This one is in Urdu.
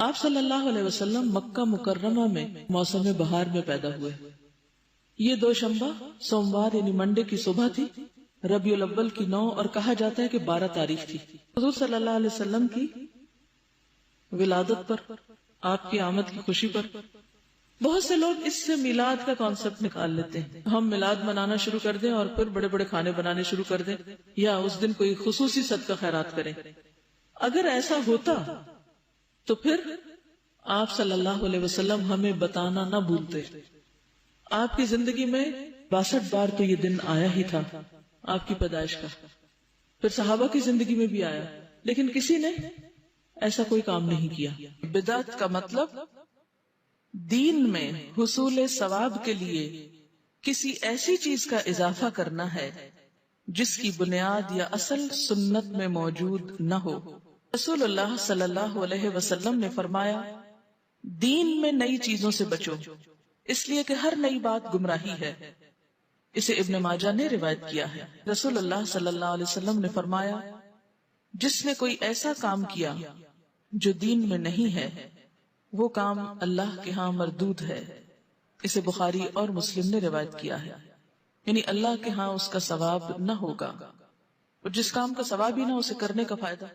آپ صلی اللہ علیہ وسلم مکہ مکرمہ میں موسم بہار میں پیدا ہوئے. یہ دوشنبہ سوموار یعنی منڈے کی صبح تھی، ربیع الاول کی 9 اور کہا جاتا ہے کہ 12 تاریخ تھی. حضور صلی اللہ علیہ وسلم کی ولادت پر، آپ کی آمد کی خوشی پر بہت سے لوگ اس سے میلاد کا کانسیپٹ نکال لیتے ہیں. ہم میلاد منانا شروع کر دیں اور پھر بڑے بڑے کھانے بنانے شروع کر دیں، یا اس دن کوئی خصوصی صدقہ خیرات کریں. اگر ایسا ہوتا تو پھر آپ صلی اللہ علیہ وسلم ہمیں بتانا نہ بھولتے. آپ کی زندگی میں 62 بار تو یہ دن آیا ہی تھا آپ کی پیدائش کا، پھر صحابہ کی زندگی میں بھی آیا، لیکن کسی نے ایسا کوئی کام نہیں کیا. بدعت کا مطلب دین میں حصول ثواب کے لیے کسی ایسی چیز کا اضافہ کرنا ہے جس کی بنیاد یا اصل سنت میں موجود نہ ہو. رسول اللہ صلی اللہ علیہ وسلم نے فرمایا، دین میں نئی چیزوں سے بچو، اس لیے کہ ہر نئی بات گمراہی ہے. اسے ابن ماجہ نے روایت کیا ہے. رسول اللہ صلی اللہ علیہ وسلم نے فرمایا، جس نے کوئی ایسا کام کیا جو دین میں نہیں ہے وہ کام اللہ کے ہاں مردود ہے. اسے بخاری اور مسلم نے روایت کیا ہے. یعنی اللہ کے ہاں اس کا ثواب نہ ہوگا، اور جس کام کا ثواب ہی نہ اسے کرنے کا فائدہ.